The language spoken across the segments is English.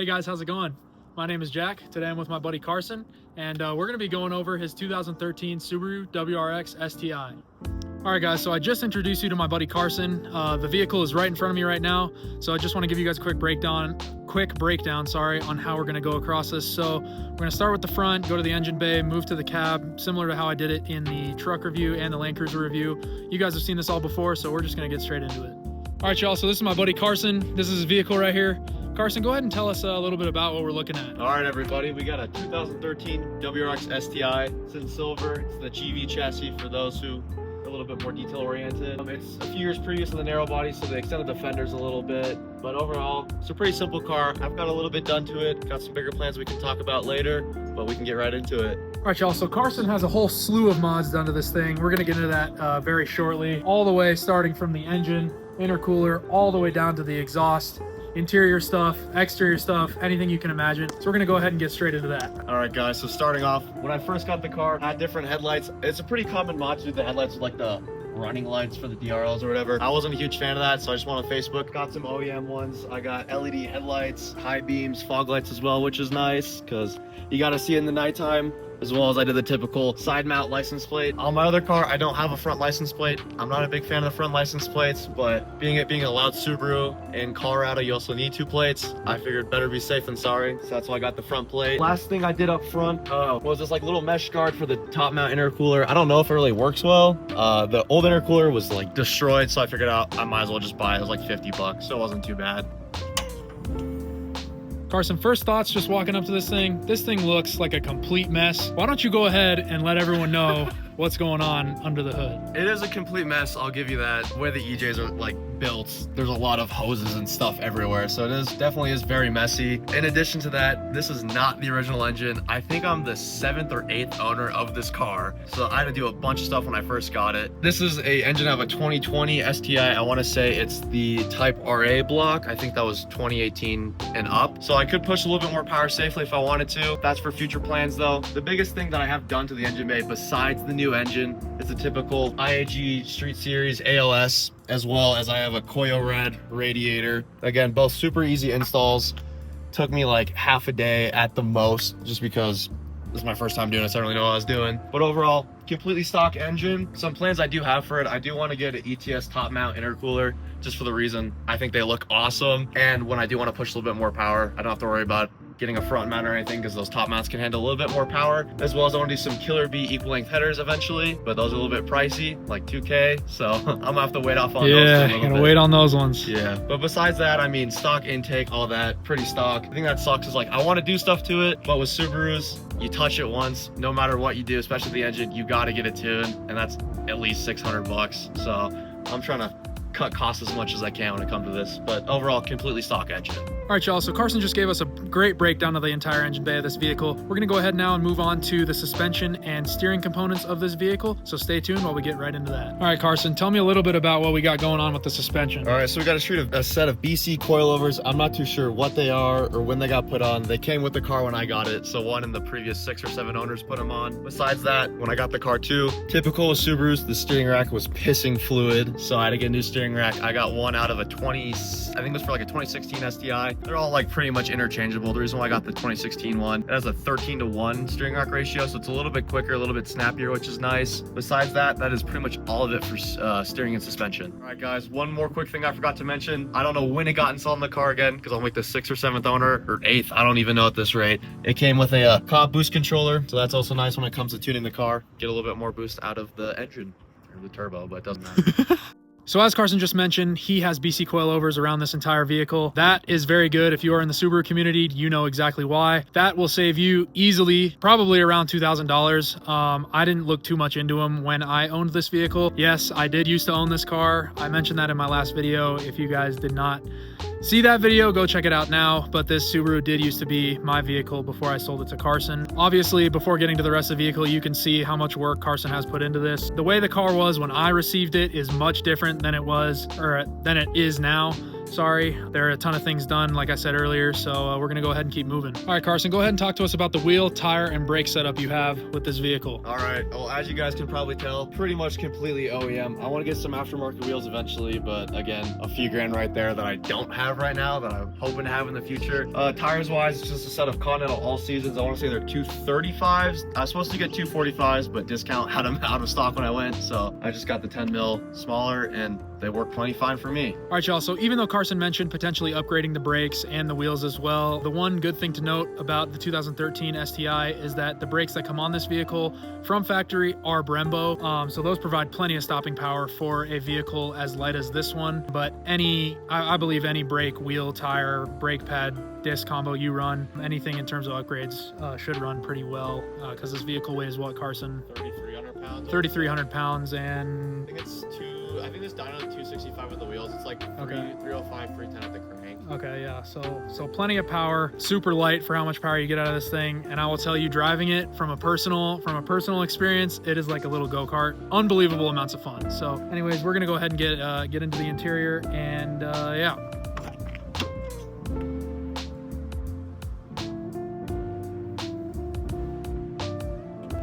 Hey guys, how's it going? My name is Jack. Today I'm with my buddy Carson, and we're going to be going over his 2013 Subaru WRX STI. All right guys, so I just introduced you to my buddy Carson. The vehicle is right in front of me right now, so I just want to give you guys a quick breakdown on how we're going to go across this. So we're going to start with the front, go to the engine bay, move to the cab, similar to how I did it in the truck review and the Land Cruiser review. You guys have seen this all before, so we're just going to get straight into it. All right, y'all, so this is my buddy Carson. This is his vehicle right here. Carson, go ahead and tell us a little bit about what we're looking at. All right, everybody, we got a 2013 WRX STI. It's in silver. It's the GV chassis for those who are a little bit more detail oriented. It's a few years previous to the narrow body, so they extended the fenders a little bit. But overall, it's a pretty simple car. I've got a little bit done to it. Got some bigger plans we can talk about later, but we can get right into it. All right, y'all, so Carson has a whole slew of mods done to this thing. We're gonna get into that very shortly. All the way starting from the engine, intercooler, all the way down to the exhaust. Interior stuff, exterior stuff, anything you can imagine. So we're gonna go ahead and get straight into that. All right, guys, so starting off, when I first got the car, I had different headlights. It's a pretty common mod to do the headlights with like the running lights for the DRLs or whatever. I wasn't a huge fan of that, so I just went on Facebook, got some OEM ones. I got LED headlights, high beams, fog lights as well, which is nice because you gotta see it in the nighttime, as well as I did the typical side mount license plate. On my other car, I don't have a front license plate. I'm not a big fan of the front license plates, but being a loud Subaru in Colorado, you also need 2 plates. I figured better be safe than sorry, so that's why I got the front plate. Last thing I did up front was this like little mesh guard for the top mount intercooler. I don't know if it really works well. The old intercooler was like destroyed, so I figured out I might as well just buy it. It was like 50 bucks, so it wasn't too bad. Carson, first thoughts just walking up to this thing. This thing looks like a complete mess. Why don't you go ahead and let everyone know what's going on under the hood? It is a complete mess, I'll give you that. The way the EJs are like built, there's a lot of hoses and stuff everywhere, so it definitely is very messy. In addition to that, this is not the original engine. I think I'm the 7th or 8th owner of this car, so I had to do a bunch of stuff when I first got it. This is a engine of a 2020 STI. I want to say it's the Type RA block. I think that was 2018 and up, so I could push a little bit more power safely if I wanted to. That's for future plans though. The biggest thing that I have done to the engine bay besides the new engine is a typical IAG Street Series ALS, as well as I have a Koyo Red radiator. Again, both super easy installs. Took me like half a day at the most, just because this is my first time doing this. I don't really know what I was doing. But overall, completely stock engine. Some plans I do have for it. I do want to get an ETS top mount intercooler, just for the reason I think they look awesome. And when I do want to push a little bit more power, I don't have to worry about getting a front mount or anything, because those top mounts can handle a little bit more power. As well as I want to do some Killer Bee equal length headers eventually, but those are a little bit pricey, like $2K, so I'm gonna have to wait off on those. Yeah, you're gonna wait on those ones. Yeah, but besides that, I mean, stock intake, all that, pretty stock. The thing that sucks is like, I want to do stuff to it, but with Subarus, you touch it once, no matter what you do, especially the engine, you got to get it tuned, and that's at least 600 bucks. So I'm trying to cut costs as much as I can when it comes to this, but overall, completely stock engine. All right, y'all, so Carson just gave us a great breakdown of the entire engine bay of this vehicle. We're gonna go ahead now and move on to the suspension and steering components of this vehicle, so stay tuned while we get right into that. All right, Carson, tell me a little bit about what we got going on with the suspension. All right, so we got a set of BC coilovers. I'm not too sure what they are or when they got put on. They came with the car when I got it, so one in the previous 6 or 7 owners put them on. Besides that, when I got the car too, typical with Subarus, the steering rack was pissing fluid, so I had to get a new steering rack. I got one out of a I think it was for like a 2016 STI. They're all like pretty much interchangeable. The reason why I got the 2016 one, it has a 13:1 steering rack ratio, so it's a little bit quicker, a little bit snappier, which is nice. Besides that, that is pretty much all of it for steering and suspension. All right, guys, one more quick thing I forgot to mention. I don't know when it got installed in the car again, because I'm like the 6th or 7th owner, or 8th, I don't even know at this rate. It came with a comp boost controller, so that's also nice when it comes to tuning the car. Get a little bit more boost out of the engine, or the turbo, but it doesn't matter. So as Carson just mentioned, he has BC coilovers around this entire vehicle. That is very good. If you are in the Subaru community, you know exactly why. That will save you easily, probably around $2,000. I didn't look too much into them when I owned this vehicle. Yes, I did used to own this car. I mentioned that in my last video. If you guys did not see that video, go check it out now. But this Subaru did used to be my vehicle before I sold it to Carson. Obviously, before getting to the rest of the vehicle, you can see how much work Carson has put into this. The way the car was when I received it is much different than it was, or than it is now. sorry. There are a ton of things done, like I said earlier, so we're gonna go ahead and keep moving. All right, Carson, go ahead and talk to us about the wheel, tire, and brake setup you have with this vehicle. All right, well, as you guys can probably tell, pretty much completely OEM. I want to get some aftermarket wheels eventually, but again, a few grand right there that I don't have right now that I'm hoping to have in the future. Tires wise, it's just a set of Continental All Seasons. I want to say they're 235s. I was supposed to get 245s, but discount had them out of stock when I went, so I just got the 10 mil smaller, and they work plenty fine for me. All right, y'all, so even though Carson mentioned potentially upgrading the brakes and the wheels as well, the one good thing to note about the 2013 STI is that the brakes that come on this vehicle from factory are Brembo, so those provide plenty of stopping power for a vehicle as light as this one. But I believe any brake, wheel, tire, brake pad, disc combo you run, anything in terms of upgrades should run pretty well, because this vehicle weighs what, Carson? 3,300 pounds. 3,300 pounds, and I think this dyno is 265 with the wheels. It's like 305, 310 at the crank. Okay, yeah, so plenty of power, super light for how much power you get out of this thing. And I will tell you, driving it from a personal experience, it is like a little go-kart. Unbelievable amounts of fun. So anyways, we're gonna go ahead and get into the interior, and yeah.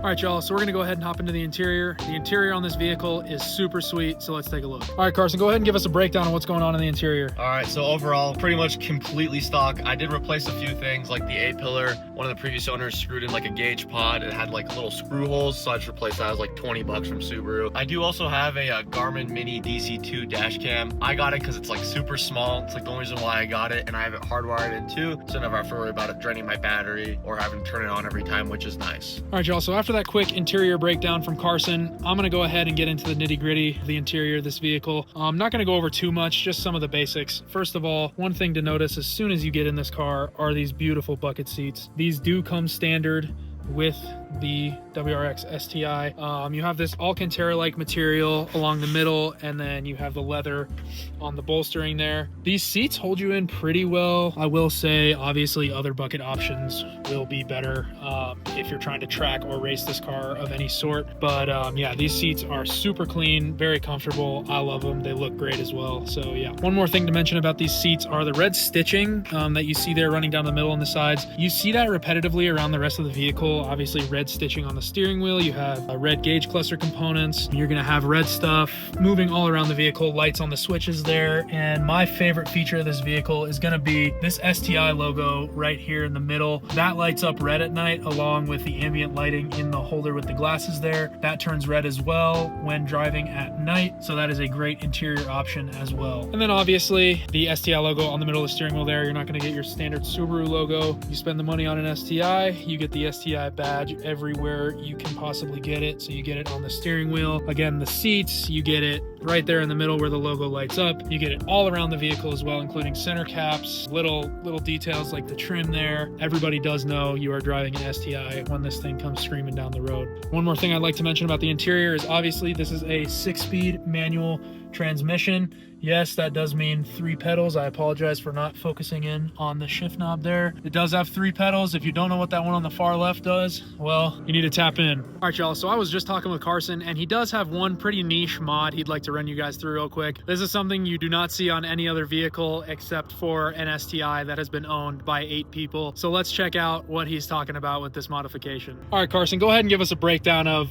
All right, y'all, so we're gonna go ahead and hop into the interior. The interior on this vehicle is super sweet, so let's take a look. All right, Carson, go ahead and give us a breakdown of what's going on in the interior. All right, so overall, pretty much completely stock. I did replace a few things, like the A-pillar. One of the previous owners screwed in like a gauge pod. It had like little screw holes, so I just replaced that. It was like 20 bucks from Subaru. I do also have a Garmin Mini DC2 dash cam. I got it because it's like super small. It's like the only reason why I got it, and I have it hardwired in too, so I never have to worry about it draining my battery or having to turn it on every time, which is nice. All right, y'all, so after that quick interior breakdown from Carson, I'm gonna go ahead and get into the nitty-gritty of the interior of this vehicle. I'm not gonna go over too much, just some of the basics. First of all, one thing to notice as soon as you get in this car are these beautiful bucket seats. These do come standard with the WRX STI. You have this Alcantara-like material along the middle, and then you have the leather on the bolstering there. These seats hold you in pretty well. I will say, obviously, other bucket options will be better if you're trying to track or race this car of any sort. But yeah, these seats are super clean, very comfortable. I love them. They look great as well. So yeah. One more thing to mention about these seats are the red stitching that you see there running down the middle and the sides. You see that repetitively around the rest of the vehicle. Obviously, red stitching on the steering wheel. You have red gauge cluster components. You're gonna have red stuff moving all around the vehicle, lights on the switches there. And my favorite feature of this vehicle is gonna be this STI logo right here in the middle. That lights up red at night, along with the ambient lighting in the holder with the glasses there. That turns red as well when driving at night, so that is a great interior option as well. And then obviously the STI logo on the middle of the steering wheel there. You're not gonna get your standard Subaru logo. You spend the money on an STI, you get the STI badge everywhere you can possibly get it. So you get it on the steering wheel. Again, the seats, you get it right there in the middle where the logo lights up. You get it all around the vehicle as well, including center caps, little details like the trim there. Everybody does know you are driving an STI when this thing comes screaming down the road. One more thing I'd like to mention about the interior is obviously this is a 6-speed manual transmission. Yes, that does mean 3 pedals. I apologize for not focusing in on the shift knob there. It does have 3 pedals. If you don't know what that one on the far left does, well, you need to tap in. All right, y'all, so I was just talking with Carson, and he does have one pretty niche mod he'd like to run you guys through real quick. This is something you do not see on any other vehicle except for an STI that has been owned by 8 people. So let's check out what he's talking about with this modification. All right, Carson, go ahead and give us a breakdown of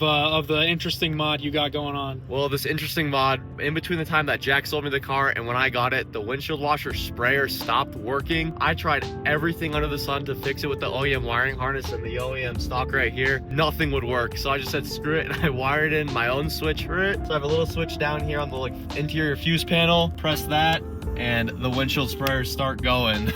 the interesting mod you got going on. Well, this interesting mod, in between the time that Jack sold me the car and when I got it, the windshield washer sprayer stopped working. I tried everything under the sun to fix it with the OEM wiring harness and the OEM stock right here. Nothing would work, so I just said screw it, and I wired in my own switch for it. So I have a little switch down here on the interior fuse panel. Press that and the windshield sprayers start going.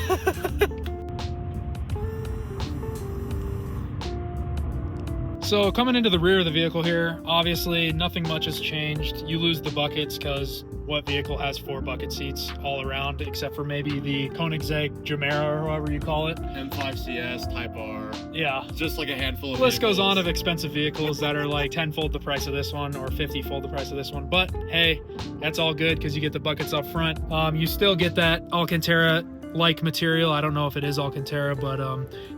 So coming into the rear of the vehicle here, obviously nothing much has changed. You lose the buckets because what vehicle has 4 bucket seats all around, except for maybe the Koenigsegg Gemera or however you call it. M5 CS, Type R. Yeah. Just like a handful of List goes on of expensive vehicles that are like 10-fold the price of this one or 50-fold the price of this one. But hey, that's all good because you get the buckets up front. You still get that Alcantara like material. I don't know if it is Alcantara, but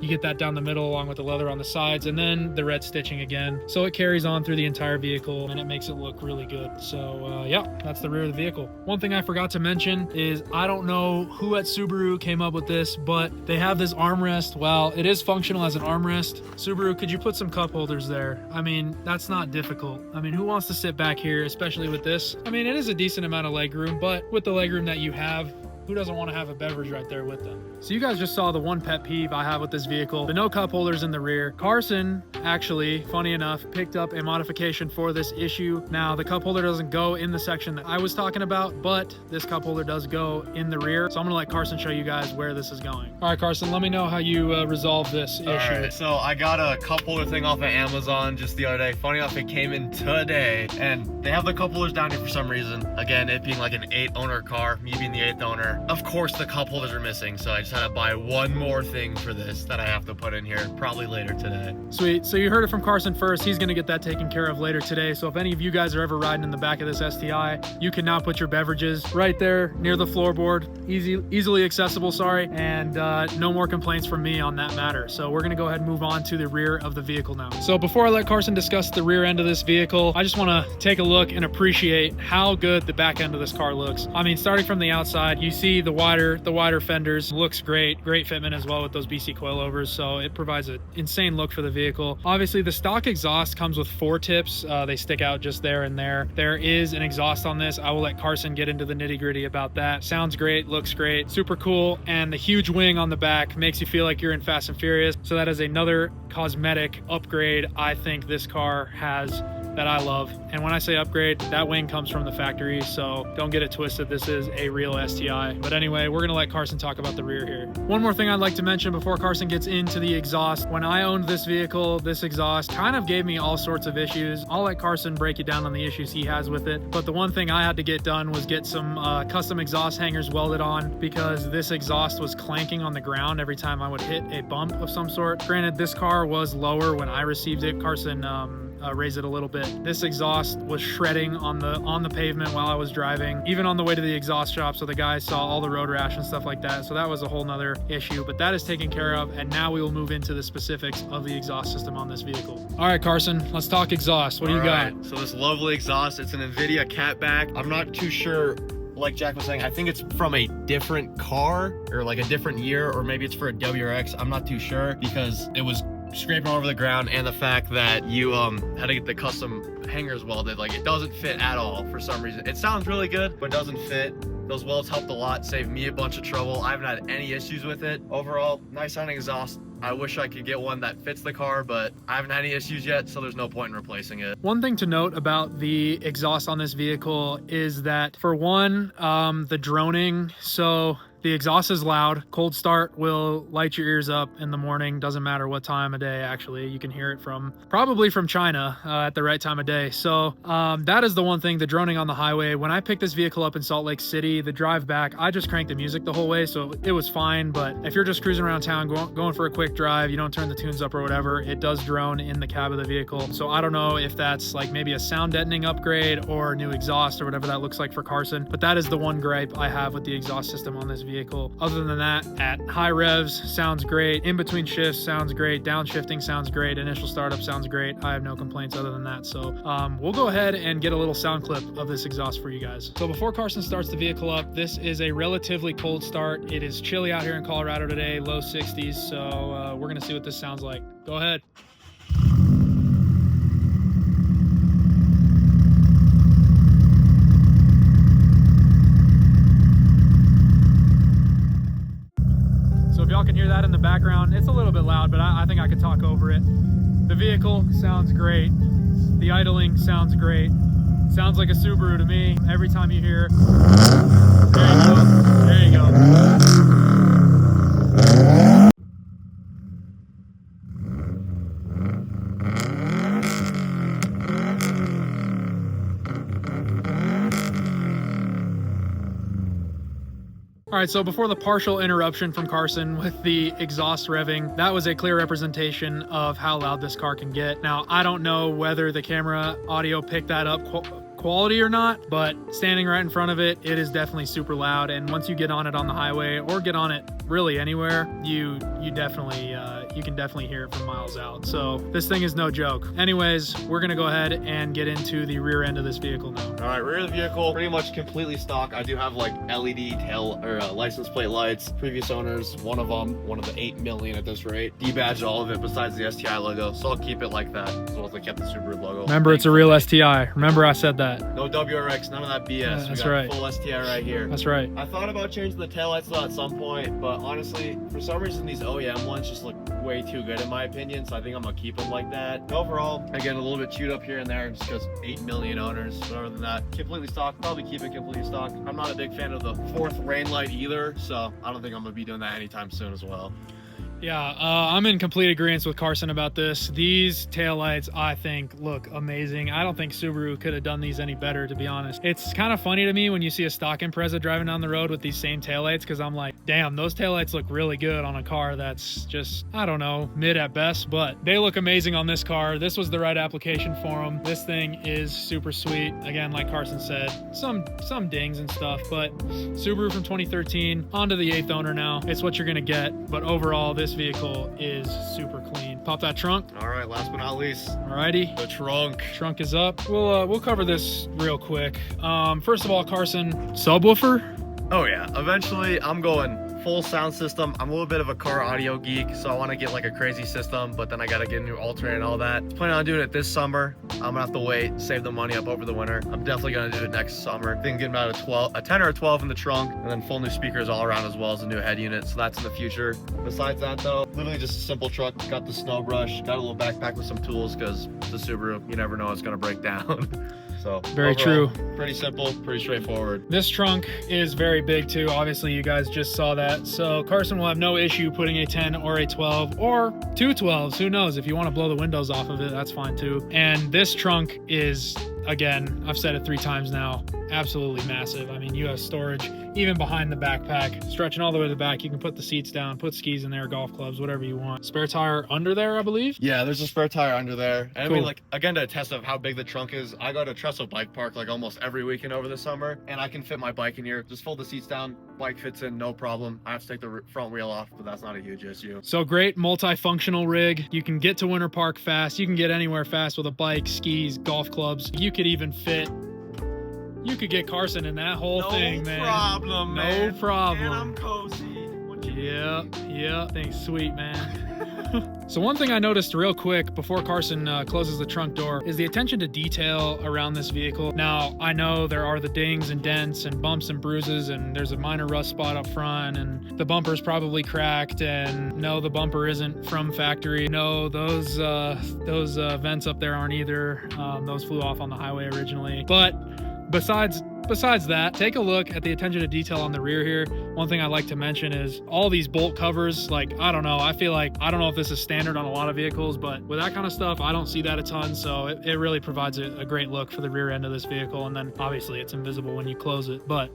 you get that down the middle along with the leather on the sides, and then the red stitching again. So it carries on through the entire vehicle and it makes it look really good. So yeah, that's the rear of the vehicle. One thing I forgot to mention is I don't know who at Subaru came up with this, but they have this armrest. Well, it is functional as an armrest. Subaru, could you put some cup holders there? I mean, that's not difficult. I mean, who wants to sit back here, especially with this? I mean, it is a decent amount of leg room, but with the leg room that you have, who doesn't want to have a beverage right there with them? So you guys just saw the one pet peeve I have with this vehicle, the no cup holders in the rear. Carson, actually, funny enough, picked up a modification for this issue. Now, the cup holder doesn't go in the section that I was talking about, but this cup holder does go in the rear. So I'm gonna let Carson show you guys where this is going. All right, Carson, let me know how you resolve this issue. All right, so I got a cup holder thing off of Amazon just the other day. Funny enough, it came in today, and they have the cup holders down here for some reason. Again, it being like an 8-owner car, me being the 8th owner. Of course, the cup holders are missing, so I just had to buy one more thing for this that I have to put in here probably later today. Sweet. So you heard it from Carson first. He's going to get that taken care of later today. So if any of you guys are ever riding in the back of this STI, you can now put your beverages right there near the floorboard, easily accessible, sorry, and no more complaints from me on that matter. So we're going to go ahead and move on to the rear of the vehicle now. So before I let Carson discuss the rear end of this vehicle, I just want to take a look and appreciate how good the back end of this car looks. I mean, starting from the outside, you see the wider fenders. Looks great fitment as well with those BC coilovers, so it provides an insane look for the vehicle. Obviously, the stock exhaust comes with 4 tips. They stick out just there and there. There is an exhaust on this. I will let Carson get into the nitty-gritty about that. Sounds great, looks great, super cool, and the huge wing on the back makes you feel like you're in Fast and Furious. So that is another cosmetic upgrade I think this car has that I love. And when I say upgrade, that wing comes from the factory, so don't get it twisted. This is a real STI. But anyway, we're gonna let Carson talk about the rear here. One more thing I'd like to mention before Carson gets into the exhaust. When I owned this vehicle, this exhaust kind of gave me all sorts of issues. I'll let Carson break it down on the issues he has with it. But the one thing I had to get done was get some custom exhaust hangers welded on, because this exhaust was clanking on the ground every time I would hit a bump of some sort. Granted, this car was lower when I received it. Carson raise it a little bit. This exhaust was shredding on the pavement while I was driving, even on the way to the exhaust shop, so the guys saw all the road rash and stuff like that. So that was a whole nother issue, but that is taken care of, and now we will move into the specifics of the exhaust system on this vehicle. All right, Carson, let's talk exhaust. What do you got? So this lovely exhaust, it's an NVIDIA catback. I'm not too sure, like Jack was saying, I think it's from a different car or like a different year, or maybe it's for a WRX. I'm not too sure, because it was scraping all over the ground, and the fact that you had to get the custom hangers welded, like, it doesn't fit at all for some reason. It sounds really good, but it doesn't fit. Those welds helped a lot, saved me a bunch of trouble. I haven't had any issues with it. Overall, nice sounding exhaust. I wish I could get one that fits the car, but I haven't had any issues yet, so there's no point in replacing it. One thing to note about the exhaust on this vehicle is that, for one, the droning. So the exhaust is loud. Cold start will light your ears up in the morning. Doesn't matter what time of day, actually. You can hear it probably from China at the right time of day. So that is the one thing, the droning on the highway. When I picked this vehicle up in Salt Lake City, the drive back, I just cranked the music the whole way, so it was fine. But if you're just cruising around town, going for a quick drive, you don't turn the tunes up or whatever, it does drone in the cab of the vehicle. So I don't know if that's like maybe a sound deadening upgrade or new exhaust or whatever that looks like for Carson, but that is the one gripe I have with the exhaust system on this vehicle. Other than that, at high revs, sounds great. In between shifts, sounds great. Downshifting sounds great. Initial startup sounds great. I have no complaints other than that. So we'll go ahead and get a little sound clip of this exhaust for you guys. So before Carson starts the vehicle up, this is a relatively cold start. It is chilly out here in Colorado today, low 60s. So we're gonna see what this sounds like. Go ahead. If y'all can hear that in the background, it's a little bit loud, but I think I could talk over it. The vehicle sounds great. The idling sounds great. Sounds like a Subaru to me. Every time you hear, there you go, there you go. All right, so before the partial interruption from Carson with the exhaust revving, that was a clear representation of how loud this car can get. Now, I don't know whether the camera audio picked that up quality or not, but standing right in front of it, it is definitely super loud. And once you get on it on the highway or get on it really anywhere, you definitely you can definitely hear it from miles out. So this thing is no joke. Anyways, we're gonna go ahead and get into the rear end of this vehicle now. All right, rear of the vehicle, pretty much completely stock. I do have like LED tail or license plate lights. Previous owners, one of the 8 million at this rate, debadged all of it besides the STI logo. So I'll keep it like that, as well as I kept the Subaru logo. Remember, it's a real STI. Remember I said that. No WRX, none of that BS. Yeah, that's we got right. Full STI right here. That's right. I thought about changing the taillights though at some point, but honestly, for some reason, these OEM ones just look way too good in my opinion, so I think I'm gonna keep them like that. Overall, again, a little bit chewed up here and there, just because 8 million owners. But other than that, completely stock. Probably keep it completely stock. I'm not a big fan of the fourth rain light either, so I don't think I'm gonna be doing that anytime soon as well. Yeah, I'm in complete agreement with Carson about this. These taillights, I think, look amazing. I don't think Subaru could have done these any better, to be honest. It's kind of funny to me when you see a stock Impreza driving down the road with these same taillights, because I'm like, damn, those taillights look really good on a car that's just, I don't know, mid at best, but they look amazing on this car. This was the right application for them. This thing is super sweet. Again, like Carson said, some dings and stuff, but Subaru from 2013, onto the 8th owner now. It's what you're gonna get, but overall, this vehicle is super clean. Pop that trunk. All right, last but not least, alrighty, the trunk. Trunk is up. We'll cover this real quick. First of all, Carson, subwoofer. Oh yeah, eventually I'm going full sound system. I'm a little bit of a car audio geek, so I want to get like a crazy system, but then I got to get a new alternator and all that. Planning on doing it this summer. I'm gonna have to wait, save the money up over the winter. I'm definitely gonna do it next summer. I think getting about a 10 or a 12 in the trunk, and then full new speakers all around, as well as a new head unit. So that's in the future. Besides that though, literally just a simple truck. Got the snow brush, got a little backpack with some tools, because the Subaru, you never know it's gonna break down. So very overall, true. Pretty simple, pretty straightforward. This trunk is very big too. Obviously, you guys just saw that. So Carson will have no issue putting a 10 or a 12 or two 12s. Who knows? If you want to blow the windows off of it, that's fine too. And this trunk is, again, I've said it 3 times now, absolutely massive. I mean, you have storage even behind the backpack, stretching all the way to the back. You can put the seats down, put skis in there, golf clubs, whatever you want. Spare tire under there, I believe. Yeah, there's a spare tire under there. And cool. I mean, like, again, to a test of how big the trunk is, I go to Trestle Bike Park like almost every weekend over the summer, and I can fit my bike in here. Just fold the seats down, bike fits in, no problem. I have to take the front wheel off, but that's not a huge issue. So great multifunctional rig. You can get to Winter Park fast. You can get anywhere fast with a bike, skis, golf clubs. You could even fit, you could get Carson in that whole thing, man. No problem, man. No problem. And I'm cozy. Yeah, thing's sweet, man. So one thing I noticed real quick before Carson closes the trunk door is the attention to detail around this vehicle. Now, I know there are the dings and dents and bumps and bruises, and there's a minor rust spot up front, and the bumper's probably cracked, and no, the bumper isn't from factory. No, those vents up there aren't either. Those flew off on the highway originally. But besides that, take a look at the attention to detail on the rear here. One thing I like to mention is all these bolt covers. Like, I don't know, I feel like, I don't know if this is standard on a lot of vehicles, but with that kind of stuff, I don't see that a ton. So it really provides a great look for the rear end of this vehicle. And then obviously it's invisible when you close it, but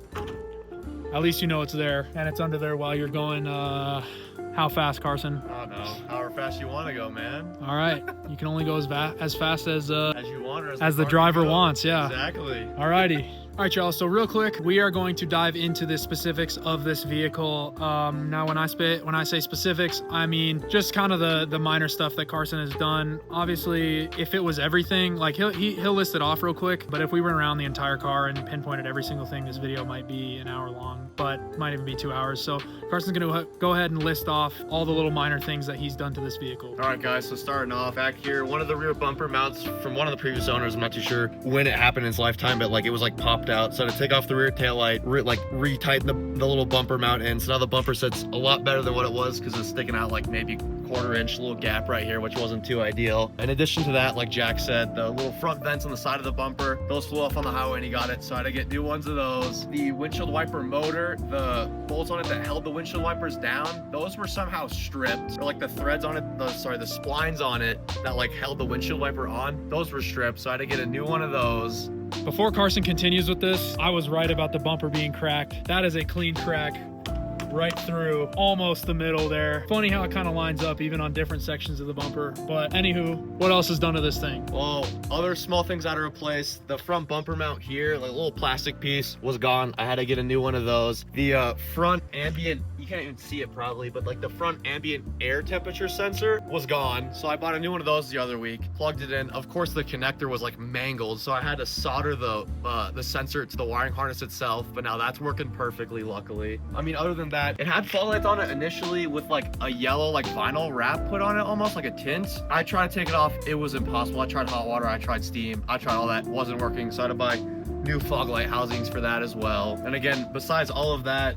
at least you know it's there, and it's under there while you're going, how fast, Carson? Oh no, however fast you want to go, man. All right, you can only go as fast as you want, or as the driver wants. Yeah, exactly. All righty. All right, y'all, so real quick, we are going to dive into the specifics of this vehicle. Now, when I say specifics, I mean just kind of the minor stuff that Carson has done. Obviously, if it was everything, like he'll list it off real quick, but if we went around the entire car and pinpointed every single thing, this video might be an hour long, but might even be 2 hours. So Carson's gonna go ahead and list off all the little minor things that he's done to this vehicle. All right, guys, so starting off back here, one of the rear bumper mounts from one of the previous owners, I'm not too sure when it happened in his lifetime, but like it was like popped out. So to take off the rear taillight, retighten the little bumper mount in. So now the bumper sits a lot better than what it was, because it's sticking out like maybe 1/4 inch little gap right here, which wasn't too ideal. In addition to that, like Jack said, the little front vents on the side of the bumper, those flew off on the highway and he got it, so I had to get new ones of those. The windshield wiper motor, the bolts on it that held the windshield wipers down, those were somehow stripped, or like the threads on it, the splines on it that like held the windshield wiper on, those were stripped, so I had to get a new one of those. Before Carson continues with this, I was right about the bumper being cracked. That is a clean crack. right through almost the middle there. Funny how it kind of lines up even on different sections of the bumper. But anywho, what else is done to this thing? Well, other small things I had to replace. The front bumper mount here, like a little plastic piece, was gone. I had to get a new one of those. The front ambient, you can't even see it probably, but like the front ambient air temperature sensor was gone. So I bought a new one of those the other week, plugged it in. Of course, the connector was like mangled, so I had to solder the sensor to the wiring harness itself, but now that's working perfectly, luckily. I mean, other than that, it had fog lights on it initially with like a yellow like vinyl wrap put on it, almost like a tint. I tried to take it off, it was impossible. I tried hot water, I tried steam, I tried all that, wasn't working, so I had to buy new fog light housings for that as well. And again, besides all of that,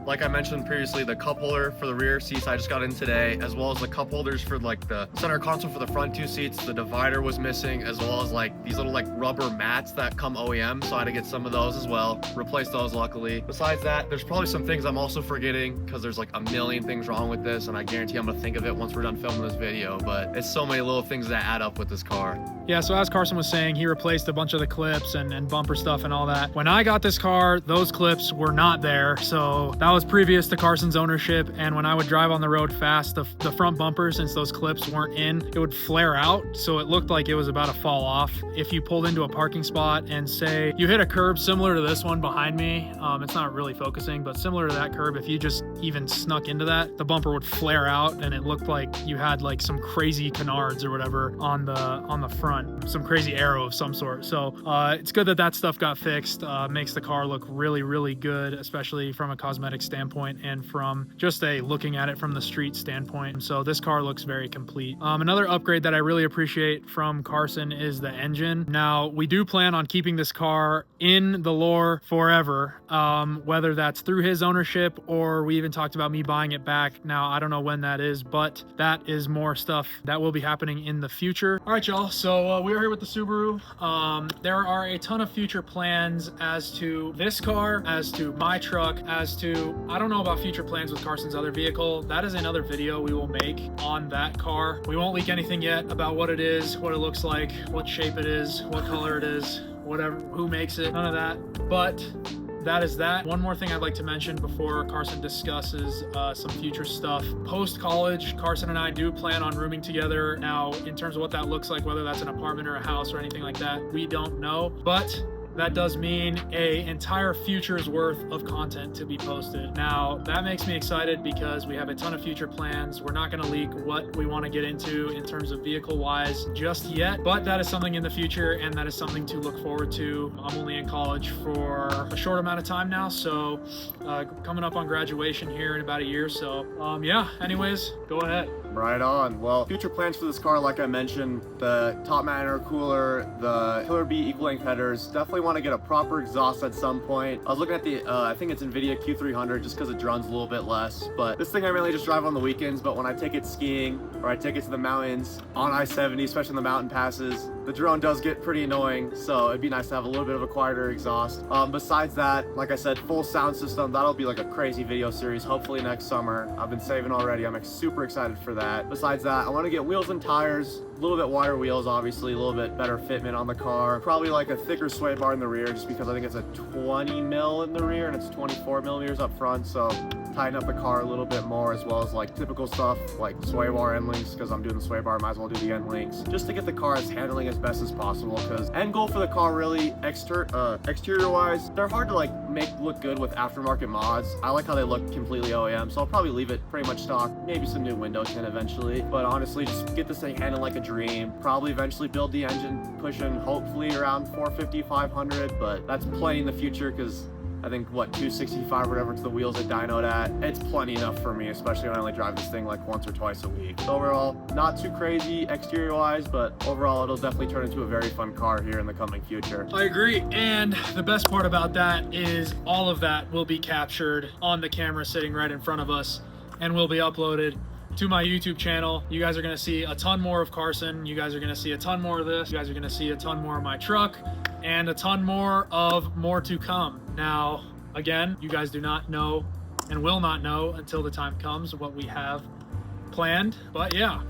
like I mentioned previously, the cup holder for the rear seats I just got in today, as well as the cup holders for like the center console for the front two seats. The divider was missing, as well as like these little like rubber mats that come OEM, so I had to get some of those as well, replace those luckily. Besides that, there's probably some things I'm also forgetting because there's like a million things wrong with this, and I guarantee I'm gonna think of it once we're done filming this video, but it's so many little things that add up with this car. Yeah, so as Carson was saying, he replaced a bunch of the clips and bumper stuff and all that. When I got this car, those clips were not there, so that was previous to Carson's ownership. And when I would drive on the road fast, the front bumper, since those clips weren't in, it would flare out, so it looked like it was about to fall off. If you pulled into a parking spot and say you hit a curb similar to this one behind me, it's not really focusing, but similar to that curb, if you just even snuck into that, the bumper would flare out and it looked like you had like some crazy canards or whatever on the front, some crazy arrow of some sort. So it's good that that stuff got fixed. Makes the car look really, really good, especially from a cosmetic standpoint and from just a looking at it from the street standpoint. So this car looks very complete. Another upgrade that I really appreciate from Carson is the engine. Now, we do plan on keeping this car in the lore forever, whether that's through his ownership or we even talked about me buying it back. Now, I don't know when that is, but that is more stuff that will be happening in the future. All right, y'all. So we are here with the Subaru. There are a ton of future plans as to this car, as to my truck, as to, I don't know about future plans with Carson's other vehicle. That is another video we will make on that car. We won't leak anything yet about what it is, what it looks like, what shape it is, what color it is, whatever, who makes it, none of that. But that is that. One more thing I'd like to mention before Carson discusses some future stuff. Post-college, Carson and I do plan on rooming together. Now, in terms of what that looks like, whether that's an apartment or a house or anything like that, we don't know. But that does mean an entire future's worth of content to be posted. Now, that makes me excited because we have a ton of future plans. We're not going to leak what we want to get into in terms of vehicle-wise just yet, but that is something in the future, and that is something to look forward to. I'm only in college for a short amount of time now, so coming up on graduation here in about a year. So, yeah, anyways, go ahead. Right on. Well, future plans for this car, like I mentioned, the top mount intercooler, the Killer Bee equal length headers, definitely want to get a proper exhaust at some point. I was looking at the, I think it's NVIDIA Q300 just because it drones a little bit less, but this thing I mainly just drive on the weekends, but when I take it skiing or I take it to the mountains on I-70, especially in the mountain passes, the drone does get pretty annoying, so it'd be nice to have a little bit of a quieter exhaust. Besides that, like I said, full sound system, that'll be like a crazy video series, hopefully next summer. I've been saving already. I'm super excited for that. Besides that, I want to get wheels and tires, a little bit wider wheels, obviously, a little bit better fitment on the car. Probably like a thicker sway bar in the rear, just because I think it's a 20 mil in the rear and it's 24 millimeters up front, so tighten up the car a little bit more, as well as like typical stuff like sway bar end links, because I'm doing the sway bar, might as well do the end links, just to get the car as handling as best as possible. Because end goal for the car, really, exterior wise, they're hard to like make look good with aftermarket mods. I like how they look completely OEM, so I'll probably leave it pretty much stock, maybe some new window tint eventually, but honestly, just get this thing handling like a dream. Probably eventually build the engine pushing hopefully around 450, 500, but that's plenty in the future, because I think, what, 265 or whatever to the wheels it dynoed at, it's plenty enough for me, especially when I only drive this thing like once or twice a week. So overall, not too crazy exterior wise, but overall it'll definitely turn into a very fun car here in the coming future. I agree, and the best part about that is all of that will be captured on the camera sitting right in front of us and will be uploaded to my YouTube channel. You guys are gonna see a ton more of Carson. You guys are gonna see a ton more of this. You guys are gonna see a ton more of my truck and a ton more of more to come. Now, again, you guys do not know and will not know until the time comes what we have planned, but yeah.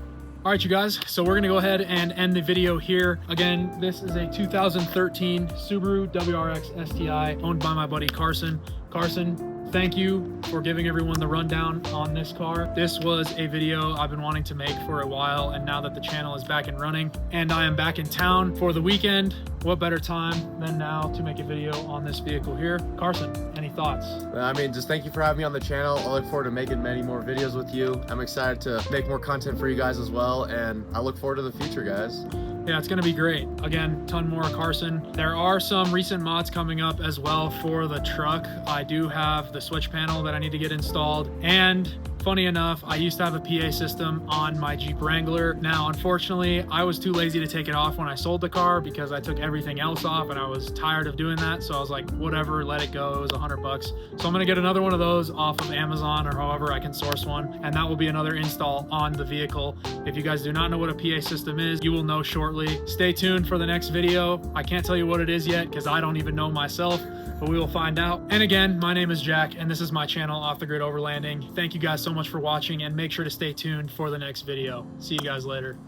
All right, you guys, so we're gonna go ahead and end the video here. Again, this is a 2013 Subaru WRX STI owned by my buddy Carson. Carson, thank you for giving everyone the rundown on this car. This was a video I've been wanting to make for a while, and now that the channel is back and running and I am back in town for the weekend, what better time than now to make a video on this vehicle here. Carson, any thoughts? I mean, just thank you for having me on the channel. I look forward to making many more videos with you. I'm excited to make more content for you guys as well, and I look forward to the future, guys. Yeah, it's gonna be great. Again, ton more Carson. There are some recent mods coming up as well for the truck. I do have the switch panel that I need to get installed, and funny enough, I used to have a PA system on my Jeep Wrangler. Now, unfortunately, I was too lazy to take it off when I sold the car because I took everything else off and I was tired of doing that. So I was like, whatever, let it go. It was $100. So I'm gonna get another one of those off of Amazon or however I can source one. And that will be another install on the vehicle. If you guys do not know what a PA system is, you will know shortly. Stay tuned for the next video. I can't tell you what it is yet because I don't even know myself, but we will find out. And again, my name is Jack and this is my channel, Off the Grid Overlanding. Thank you guys so much for watching, and make sure to stay tuned for the next video. See you guys later.